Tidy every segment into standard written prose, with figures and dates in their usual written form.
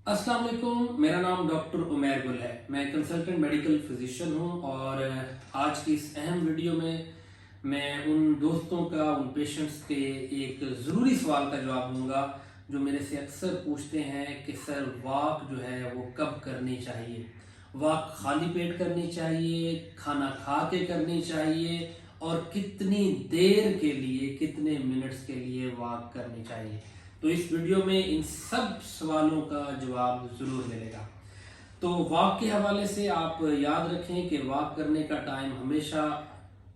अस्सलाम वालेकुम। मेरा नाम डॉक्टर उमैर गुल है। मैं कंसल्टेंट मेडिकल फिजिशियन हूं और आज की इस अहम वीडियो में मैं उन दोस्तों का, उन पेशेंट्स के एक ज़रूरी सवाल का जवाब दूंगा जो मेरे से अक्सर पूछते हैं कि सर वॉक जो है वो कब करनी चाहिए। वॉक खाली पेट करनी चाहिए, खाना खा के करनी चाहिए और कितनी देर के लिए, कितने मिनट्स के लिए वॉक करनी चाहिए। तो इस वीडियो में इन सब सवालों का जवाब जरूर मिलेगा। तो वॉक के हवाले से आप याद रखें कि वॉक करने का टाइम हमेशा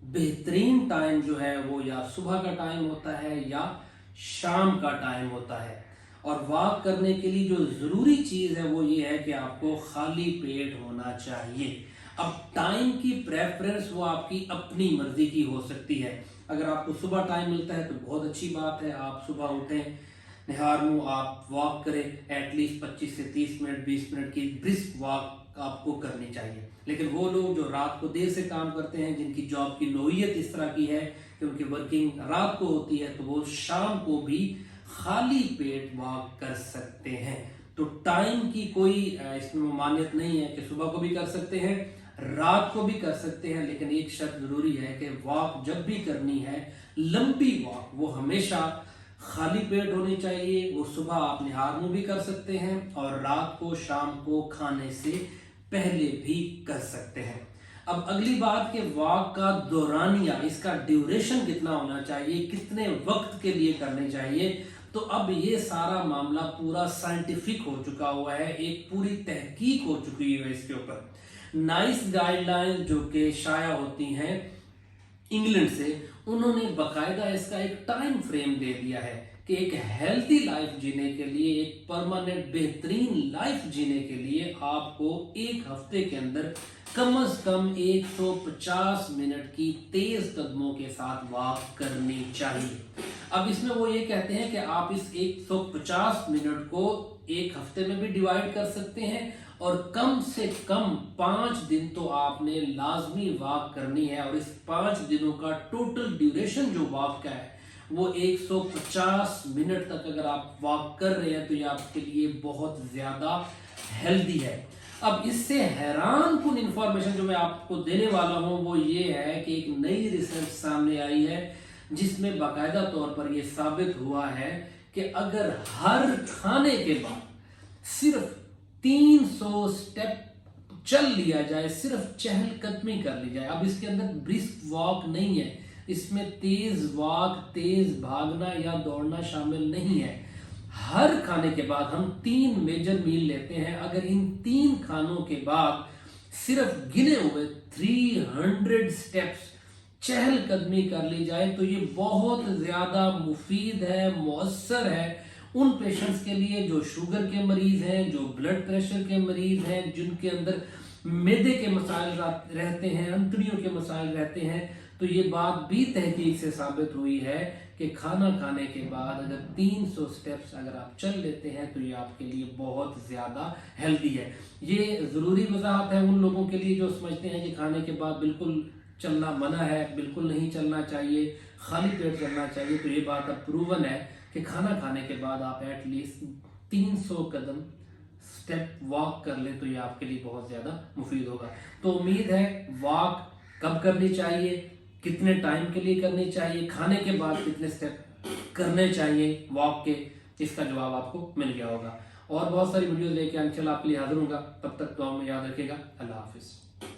बेहतरीन टाइम जो है वो या सुबह का टाइम होता है या शाम का टाइम होता है। और वॉक करने के लिए जो ज़रूरी चीज़ है वो ये है कि आपको खाली पेट होना चाहिए। अब टाइम की प्रेफरेंस वो आपकी अपनी मर्जी की हो सकती है। अगर आपको सुबह टाइम मिलता है तो बहुत अच्छी बात है, आप सुबह उठें, निहार मुंह आप वॉक करें। एटलीस्ट 25 से 30 मिनट, 20 मिनट की ब्रिस्क वॉक आपको करनी चाहिए। लेकिन वो लोग जो रात को देर से काम करते हैं, जिनकी जॉब की नौइयत इस तरह की है कि उनकी वर्किंग रात को होती है, तो वो शाम को भी खाली पेट वॉक कर सकते हैं। तो टाइम की कोई इसमें ममानियत नहीं है कि सुबह को भी कर सकते हैं, रात को भी कर सकते हैं। लेकिन एक शर्त जरूरी है कि वॉक जब भी करनी है, लंबी वॉक, वो हमेशा खाली पेट होनी चाहिए। वो सुबह आप निहार मुंह भी कर सकते हैं और रात को, शाम को खाने से पहले भी कर सकते हैं। अब अगली बात कि वॉक का दौरानिया, इसका ड्यूरेशन कितना होना चाहिए, कितने वक्त के लिए करनी चाहिए। तो अब ये सारा मामला पूरा साइंटिफिक हो चुका हुआ है, एक पूरी तहकीक हो चुकी है इसके ऊपर। नाइस गाइडलाइन जो कि शाया होती हैं इंग्लैंड से, उन्होंने बकायदा इसका एक टाइम फ्रेम दे दिया है कि एक हेल्थी लाइफ जीने के लिए, एक परमानेंट बेहतरीन लाइफ जीने के लिए आपको एक हफ्ते के अंदर कम से कम 150 मिनट की तेज कदमों के साथ वॉक करनी चाहिए। अब इसमें वो ये कहते हैं कि आप इस 150 मिनट को एक हफ्ते में भी डिवाइड कर सकते हैं और कम से कम 5 दिन तो आपने लाजमी वॉक करनी है। और इस 5 दिनों का टोटल ड्यूरेशन जो वॉक का है वो 150 मिनट तक अगर आप वॉक कर रहे हैं तो ये आपके लिए बहुत ज्यादा हेल्दी है। अब इससे हैरान कुन इंफॉर्मेशन जो मैं आपको देने वाला हूं वो ये है कि एक नई रिसर्च सामने आई है जिसमें बाकायदा तौर पर यह साबित हुआ है कि अगर हर खाने के बाद सिर्फ 300 स्टेप चल लिया जाए, सिर्फ चहलकदमी कर ली जाए। अब इसके अंदर ब्रिस्क वॉक नहीं है, इसमें तेज वॉक, तेज भागना या दौड़ना शामिल नहीं है। हर खाने के बाद हम 3 मेजर मील लेते हैं। अगर इन 3 खानों के बाद सिर्फ गिने हुए 300 स्टेप्स चहलकदमी कर ली जाए तो ये बहुत ज्यादा मुफीद है, मौसर है उन पेशेंट्स के लिए जो शुगर के मरीज हैं, जो ब्लड प्रेशर के मरीज हैं, जिनके अंदर मैदे के मसाइल रहते हैं, अंतड़ियों के मसाइल रहते हैं। तो ये बात भी तहकीक से साबित हुई है कि खाना खाने के बाद अगर 300 स्टेप्स अगर आप चल लेते हैं तो ये आपके लिए बहुत ज़्यादा हेल्दी है। ये ज़रूरी वजाहत है उन लोगों के लिए जो समझते हैं कि खाने के बाद बिल्कुल चलना मना है, बिल्कुल नहीं चलना चाहिए, खाली पेट चलना चाहिए। तो ये बात अब प्रूवन है कि खाना खाने के बाद आप एटलीस्ट 300 कदम स्टेप वॉक कर ले तो ये आपके लिए बहुत ज़्यादा मुफीद होगा। तो उम्मीद है वॉक कब करनी चाहिए, कितने टाइम के लिए करनी चाहिए, खाने के बाद कितने स्टेप करने चाहिए वॉक के, इसका जवाब आपको मिल गया होगा। और बहुत सारी वीडियोस लेके इंशाल्लाह आपके लिए हाजिर होगा। तब तक दुआ में याद रखिएगा। अल्लाह हाफिज़।